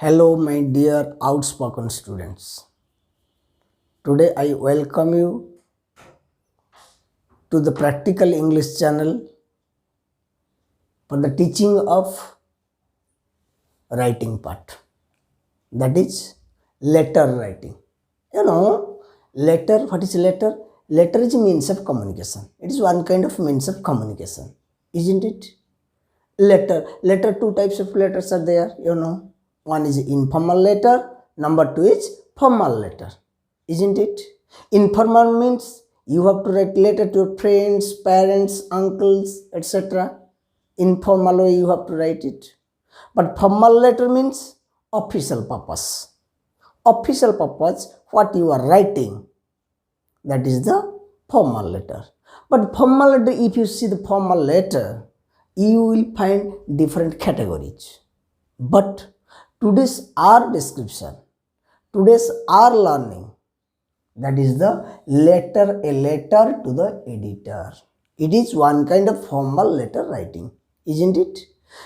Hello, my dear outspoken students. Today I welcome you to the Practical English channel for the teaching of writing part. That is letter writing. Letter, what is letter? Letter is a means of communication. It is one kind of means of communication, isn't it? Letter, two types of letters are there, One is informal letter, number two is formal letter, isn't it? Informal means you have to write letter to your friends, parents, uncles, etc. Informal way you have to write it. But formal letter means official purpose. Official purpose, what you are writing, that is the formal letter. But formal letter, if you see the formal letter, you will find different categories. But today's our description, today's our learning, that is the letter, a letter to the editor. It is one kind of formal letter writing, isn't it?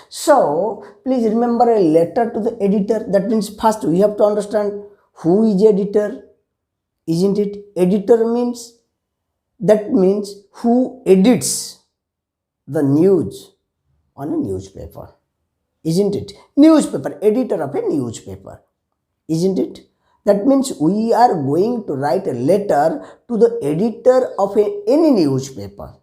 So, please remember a letter to the editor. That means first we have to understand who is editor, isn't it? Editor means, that means who edits the news on a newspaper, isn't it? Newspaper, editor of a newspaper, isn't it? That means we are going to write a letter to the editor of any newspaper,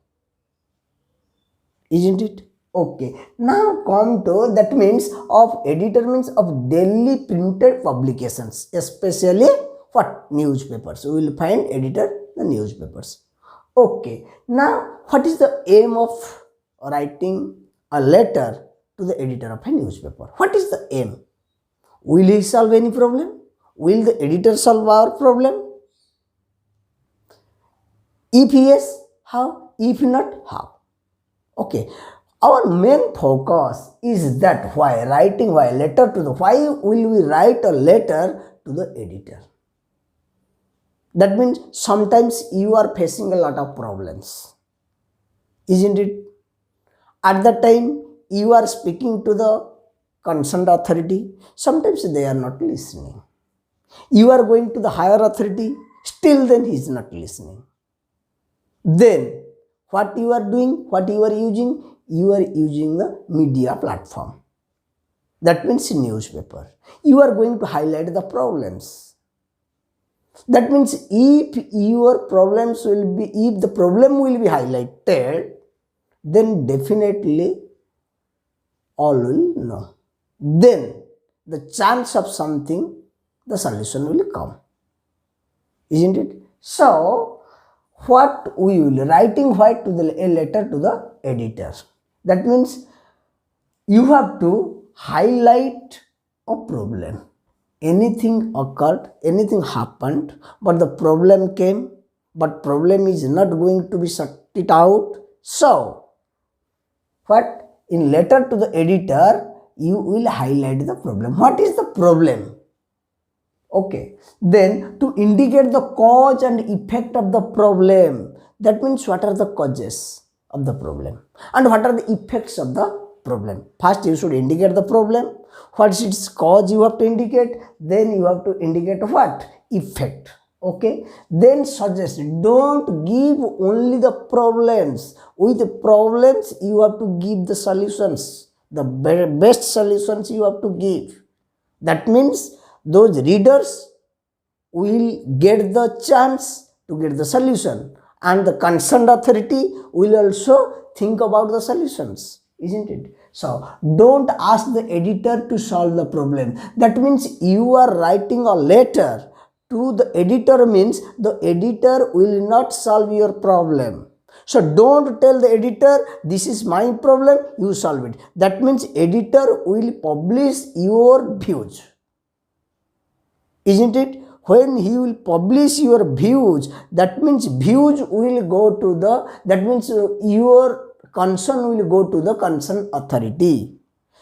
isn't it? Okay, now come to, that means of editor means of daily printed publications, especially what? Newspapers. We will find editor the newspapers. Okay, now what is the aim of writing a letter to the editor of a newspaper? What is the aim? Will he solve any problem? Will the editor solve our problem? If yes, how? If not, how? Okay, our main focus is that why will we write a letter to the editor? That means sometimes you are facing a lot of problems, isn't it? At that time, you are speaking to the concerned authority. Sometimes they are not listening. You are going to the higher authority, still then he is not listening. Then, what you are doing, what you are using? You are using the media platform. That means newspaper. You are going to highlight the problems. That means if the problem will be highlighted, then definitely all will know. Then the chance of something, the solution will come, isn't it? So what we will writing white to a letter to the editor. That means you have to highlight a problem. Anything occurred, anything happened, but the problem came, but problem is not going to be sorted out. So what? In letter to the editor, you will highlight the problem. What is the problem? Okay, then to indicate the cause and effect of the problem, that means what are the causes of the problem and what are the effects of the problem. First you should indicate the problem. What is its cause you have to indicate, then you have to indicate what? Effect. Okay, then suggest, don't give only the problems. With the problems you have to give the solutions, the best solutions you have to give. That means those readers will get the chance to get the solution, and the concerned authority will also think about the solutions, isn't it? So don't ask the editor to solve the problem. That means you are writing a letter to the editor, means the editor will not solve your problem. So don't tell the editor, this is my problem, you solve it. That means editor will publish your views, isn't it? When he will publish your views, that means views will go to your concern will go to the concerned authority.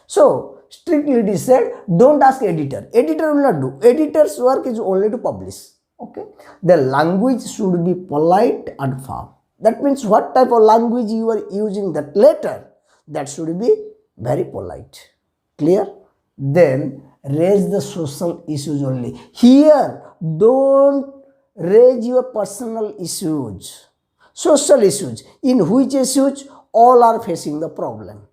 So strictly it is said, don't ask editor. Editor will not do. Editor's work is only to publish. Okay. The language should be polite and firm. That means what type of language you are using that letter, that should be very polite. Clear? Then raise the social issues only. Here, don't raise your personal issues, social issues, in which issues all are facing the problem.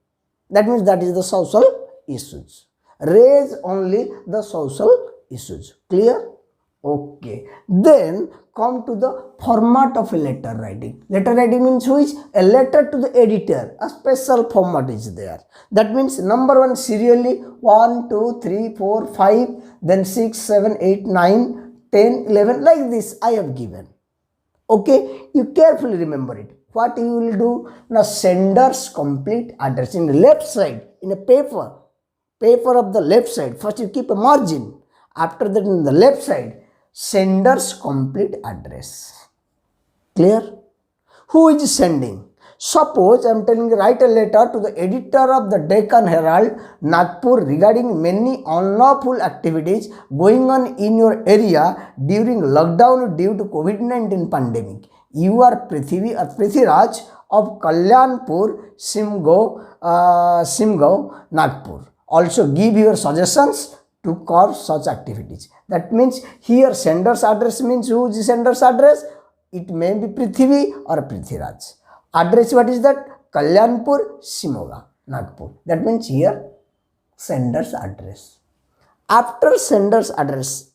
That means that is the social issues. Raise only the social issues. Clear? Okay. Then come to the format of a letter writing. Letter writing means which? A letter to the editor. A special format is there. That means number 1 serially 1, 2, 3, 4, 5, then 6, 7, 8, 9, 10, 11, like this I have given. Okay. You carefully remember it. What you will do? Now sender's complete address in the left side in a paper of the left side. First you keep a margin. After that in the left side, sender's complete address. Clear? Who is sending? Suppose I am telling you, write a letter to the editor of the Deccan Herald, Nagpur, regarding many unlawful activities going on in your area during lockdown due to COVID-19 pandemic. You are Prithviraj of Kalyanpur, Simgaon, Nagpur. Also give your suggestions to curb such activities. That means here sender's address means who is sender's address? It may be Prithvi or Prithviraj. Address, what is that? Kalyanpur, Shimoga, Nagpur. That means here sender's address. After sender's address,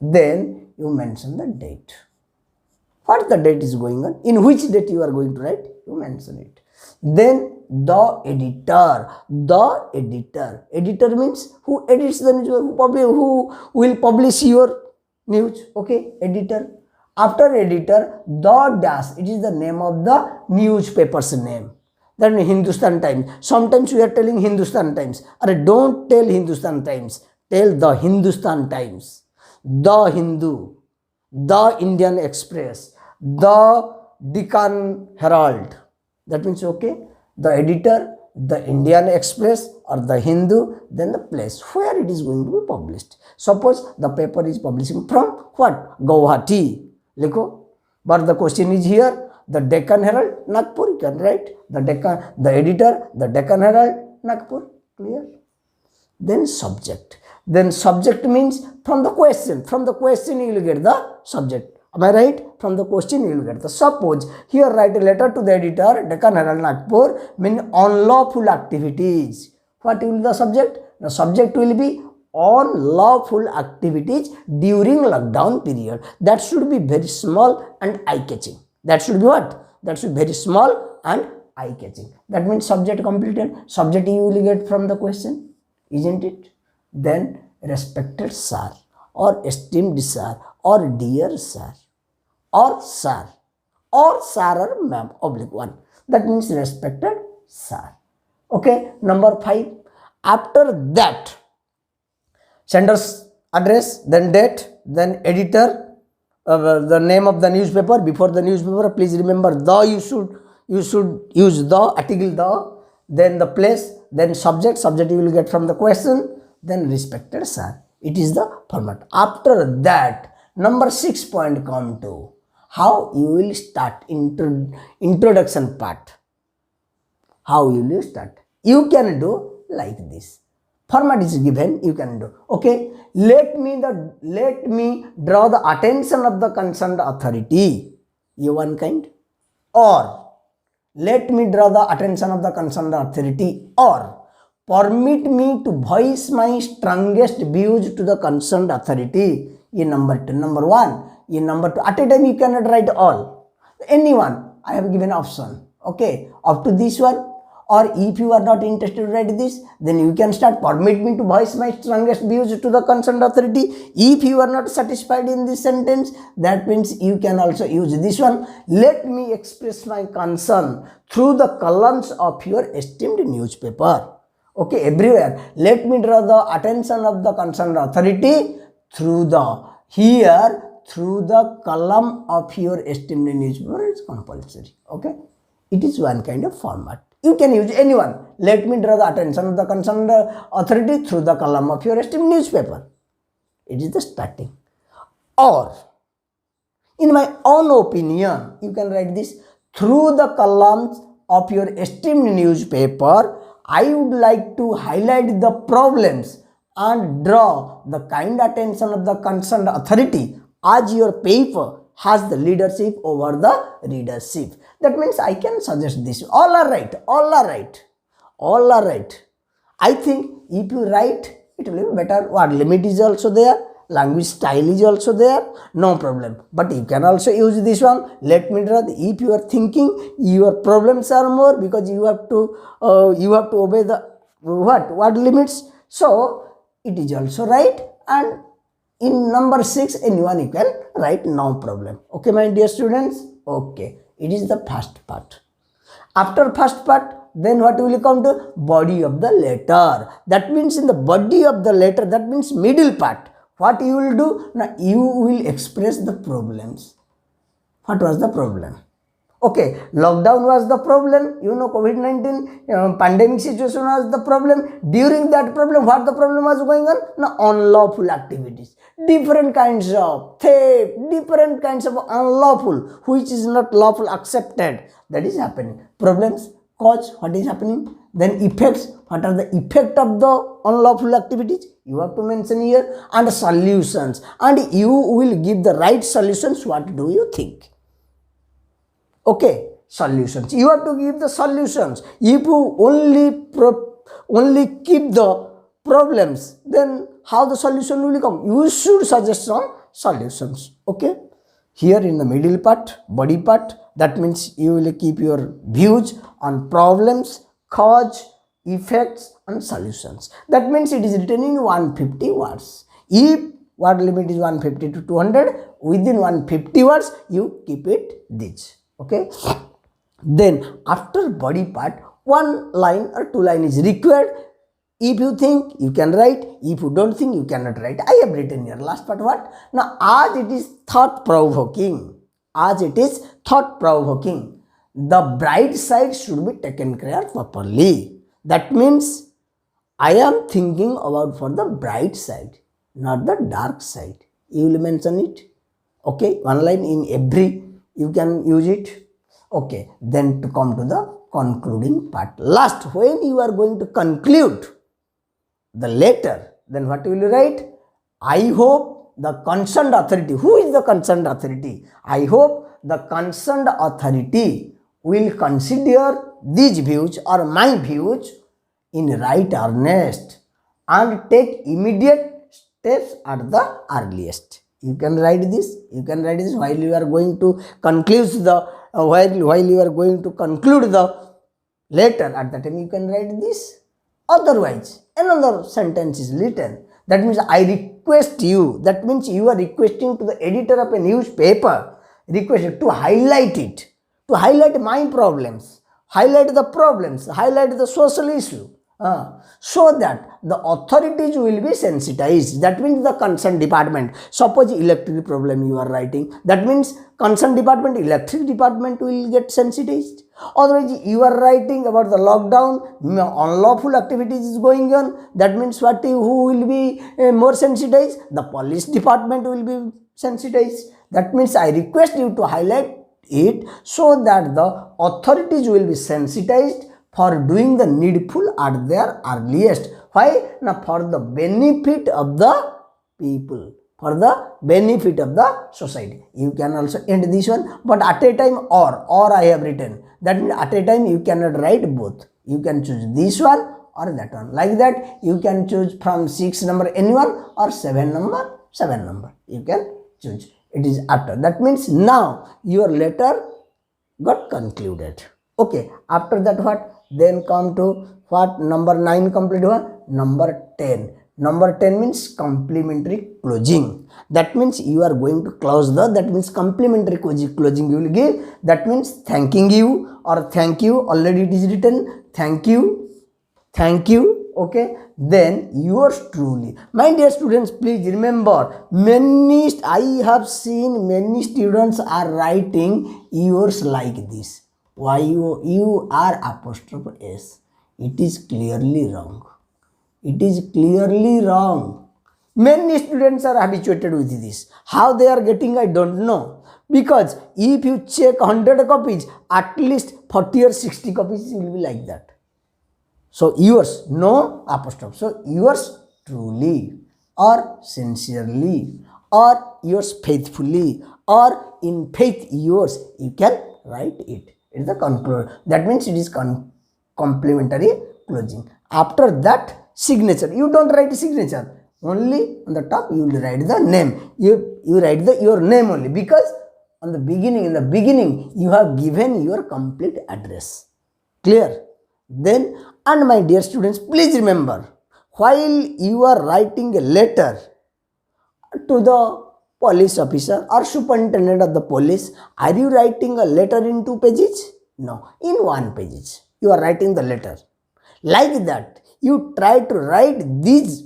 then you mention the date. What the date is going on? In which date you are going to write? You mention it. Then the editor. The editor. Editor means who edits the news, who will publish your news. Okay, editor. After editor, the dash. It is the name of the newspaper's name. That means Hindustan Times. Sometimes we are telling Hindustan Times. Or don't tell Hindustan Times. Tell the Hindustan Times. The Hindu. The Indian Express. The Deccan Herald. That means okay. The editor, the Indian Express or the Hindu, then the place where it is going to be published. Suppose the paper is publishing from what? Guwahati. Likho. But the question is here, the Deccan Herald, Nagpur, you can write. The editor, the Deccan Herald, Nagpur. Clear? Then subject. Then subject means from the question. From the question you will get the subject. Am I right? From the question you will get the. Suppose here write a letter to the editor, Deccan Herald, Nagpur, mean unlawful activities. What will be the subject? The subject will be unlawful activities during lockdown period. That should be very small and eye-catching. That should be what? That should be very small and eye-catching. That means subject completed. Subject you will get from the question, isn't it? Then respected sir or esteemed sir or dear sir or sir or ma'am _1. That means respected sir. Okay, number 5. After that, sender's address, then date, then editor, the name of the newspaper. Before the newspaper, please remember the, you should use the article the, then the place, then subject you will get from the question, then respected sir. It is the format. After that, number 6 point come to how you will start introduction part. How you will start? You can do like this. Format is given, you can do. Okay, let me draw the attention of the concerned authority. You one kind. Or let me draw the attention of the concerned authority. Or permit me to voice my strongest views to the concerned authority. In number 2, number 1. In number 2. At a time you cannot write all. Anyone. I have given option. Okay. Up to this one. Or if you are not interested to write this, then you can start permit me to voice my strongest views to the concerned authority. If you are not satisfied in this sentence, that means you can also use this one. Let me express my concern through the columns of your esteemed newspaper. Okay, everywhere. Let me draw the attention of the concerned authority through the column of your esteemed newspaper. It's compulsory. Okay, it is one kind of format. You can use anyone. Let me draw the attention of the concerned authority through the column of your esteemed newspaper. It is the starting. Or, in my own opinion, you can write this. Through the columns of your esteemed newspaper, I would like to highlight the problems and draw the kind attention of the concerned authority as your paper has the leadership over the readership. That means I can suggest this. All are right, all are right, all are right. I think if you write, it will be better. What limit is also there, language style is also there, no problem. But you can also use this one. Let me draw. If you are thinking your problems are more, because you have to obey the what limits. So it is also right, and in number 6 anyone you can write, no problem. Okay, my dear students. Okay, it is the first part. After first part, then what will come to body of the letter. That means in the body of the letter, that means middle part, what you will do? Now you will express the problems. What was the problem? Okay, lockdown was the problem, COVID-19 pandemic situation was the problem. During that problem, what the problem was going on? Now, unlawful activities, different kinds of theft, different kinds of unlawful, which is not lawful accepted, that is happening. Problems, cause, what is happening? Then effects, what are the effect of the unlawful activities? You have to mention here, and solutions, and you will give the right solutions. What do you think? Okay, solutions. You have to give the solutions. If you only keep the problems, then how the solution will come? You should suggest some solutions. Okay. Here in the middle part, body part, that means you will keep your views on problems, cause, effects, and solutions. That means it is written in 150 words. If word limit is 150 to 200, within 150 words, you keep it this. Okay, then after body part, 1 line or 2 line is required. If you think, you can write. If you don't think, you cannot write. I have written here. Last part what? Now, as it is thought provoking, the bright side should be taken care of properly. That means I am thinking about for the bright side, not the dark side. You will mention it. Okay, 1 line in every, you can use it. Okay, then to come to the concluding part. Last, when you are going to conclude the letter, then what will you write? I hope the concerned authority. Who is the concerned authority? I hope the concerned authority will consider these views or my views in right earnest and take immediate steps at the earliest. You can write this. You can write this while you are going to conclude the while you are going to conclude the letter. At that time, you can write this. Otherwise, another sentence is written. That means I request you. That means you are requesting to the editor of a newspaper, requested to highlight it, to highlight my problems, highlight the problems, highlight the social issue. So that the authorities will be sensitized. That means the concerned department. Suppose electric problem you are writing, that means concerned department, electric department will get sensitized. Otherwise, you are writing about the lockdown, unlawful activities is going on. That means who will be more sensitized? The police department will be sensitized. That means I request you to highlight it so that the authorities will be sensitized for doing the needful at their earliest. Why? Now, for the benefit of the people, for the benefit of the society. You can also end this one, but at a time or I have written. That means at a time you cannot write both. You can choose this one or that one. Like that, you can choose from 6 number anyone or 7 number. You can choose. It is after. That means now your letter got concluded. Okay. After that what? Then come to what? Number 9 complete one. Number 10. Number 10 means complementary closing. That means you are going to close that means complementary closing you will give. That means thanking you or thank you. Already it is written. Thank you. Okay. Then yours truly. My dear students, please remember, I have seen many students are writing yours like this. Why you are apostrophe S. It is clearly wrong. It is clearly wrong. Many students are habituated with this. How they are getting, I don't know. Because if you check 100 copies, at least 40 or 60 copies will be like that. So yours, no apostrophe. So yours truly or sincerely or yours faithfully or in faith yours, you can write it. It is the conclude. That means it is complementary closing. After that, signature. You don't write signature. Only on the top you will write the name. You write your name only, because in the beginning you have given your complete address. Clear? Then, and my dear students, please remember, while you are writing a letter to the police officer or superintendent of the police, are you writing a letter in 2 pages? No, in 1 page you are writing the letter. Like that, you try to write this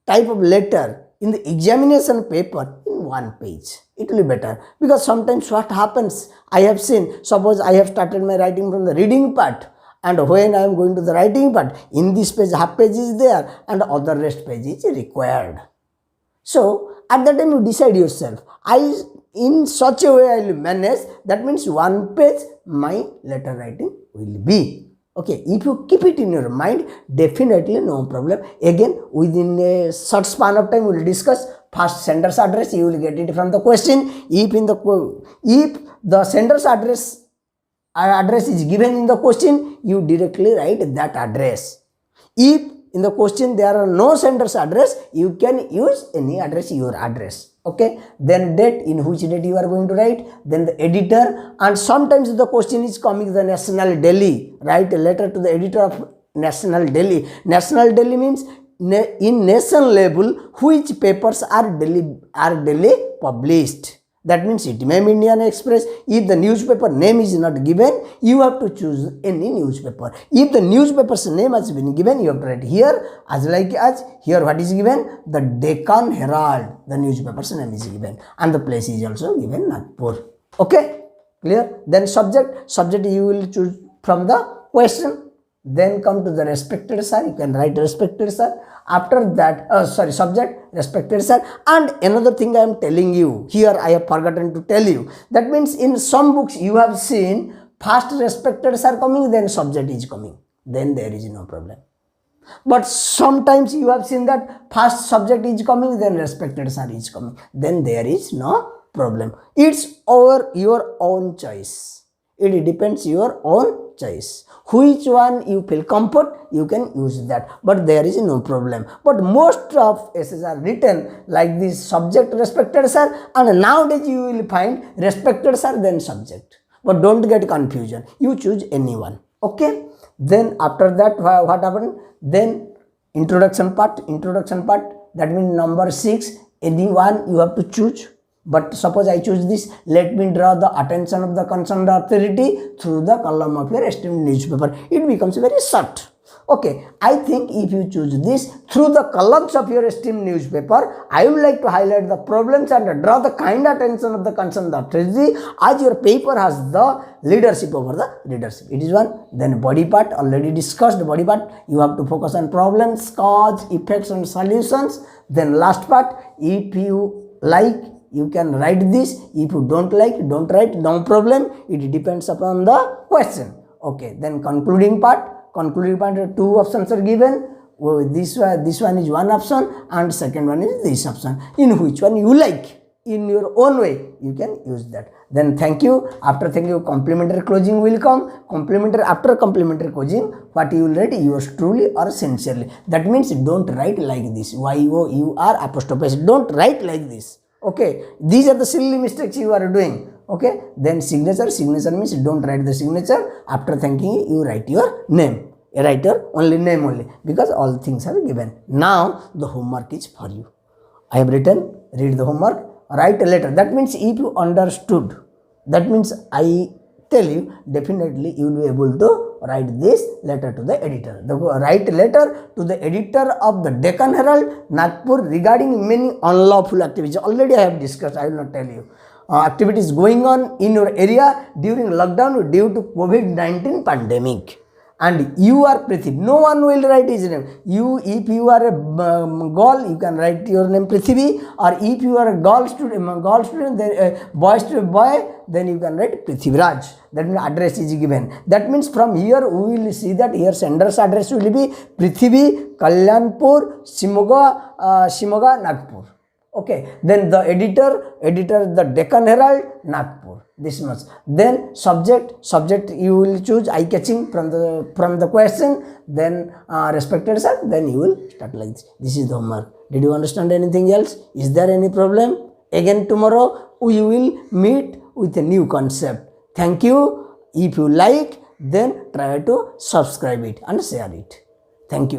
type of letter in the examination paper in 1 page. It will be better, because sometimes what happens, I have seen, suppose I have started my writing from the reading part, and when I am going to the writing part, in this page half page is there and other rest page is required. So at that time you decide yourself, in such a way I will manage, that means 1 page my letter writing will be. Okay, if you keep it in your mind, definitely no problem. Again, within a short span of time we will discuss. First, sender's address, you will get it from the question. If the sender's address is given in the question, you directly write that address. If in the question there are no sender's address, you can use any address, your address. Okay, then date, in which date you are going to write, then the editor, and sometimes the question is coming the National Delhi, write a letter to the editor of National Delhi. National Delhi means in nation level which papers are daily published. That means it may be Indian Express. If the newspaper name is not given, you have to choose any newspaper. If the newspaper's name has been given, you have to write here, as here what is given, the Deccan Herald, the newspaper's name is given, and the place is also given, Nagpur. Okay, clear? Then subject you will choose from the question. Then come to the respected sir, you can write respected sir. After that, subject, respected sir. And another thing I am telling you, here I have forgotten to tell you, that means in some books you have seen first respected sir coming, then subject is coming, then there is no problem. But sometimes you have seen that first subject is coming, then respected sir is coming, then there is no problem. It's over your own choice. It depends your own choice. Which one you feel comfort, you can use that, but there is no problem. But most of essays are written like this: subject, respected sir, and nowadays you will find respected sir, then subject. But don't get confusion, you choose anyone. Okay, then after that what happened? Then introduction part, that means number 6, anyone you have to choose. But suppose I choose this, let me draw the attention of the concerned authority through the column of your esteemed newspaper. It becomes very short. Okay, I think if you choose this, through the columns of your esteemed newspaper, I would like to highlight the problems and draw the kind attention of the concerned authority, as your paper has the leadership over the readership. It is one. Then body part, already discussed body part. You have to focus on problems, cause, effects and solutions. Then last part, if you like, you can write this. If you don't like, don't write, no problem. It depends upon the question. Okay, then concluding part, 2 options are given. This one is one option and second one is this option. In which one you like, in your own way, you can use that. Then thank you. After thank you, complimentary closing will come. After complimentary closing, what you will write, yours truly or sincerely. That means don't write like this, YOUR apostrophe. Don't write like this. Okay, these are the silly mistakes you are doing. Okay, then signature means don't write the signature. After thanking you, you write your name. A writer only, name only, because all things are given. Now the homework is for you. I have written, read the homework, write a letter. That means if you understood, that means I tell you, definitely you will be able to write this letter to the editor. Write a letter to the editor of the Deccan Herald, Nagpur, regarding many unlawful activities. Already I have discussed, I will not tell you. Activities going on in your area during lockdown due to COVID-19 pandemic. and you are Prithvi. No one will write his name. You, if you are a girl, you can write your name Prithvi, or if you are a girl student, then boy, then you can write Prithviraj. That means address is given. That means from here we will see that here sender's address will be Prithvi, Kalyanpur, Shimoga, Nagpur. Okay, then the editor the Deccan Herald, Nagpur, this much. Then subject you will choose eye catching from the question, then respected sir, then you will start like this. This is the homework. Did you understand anything else? Is there any problem? Again tomorrow we will meet with a new concept. Thank you. If you like, then try to subscribe it and share it. Thank you.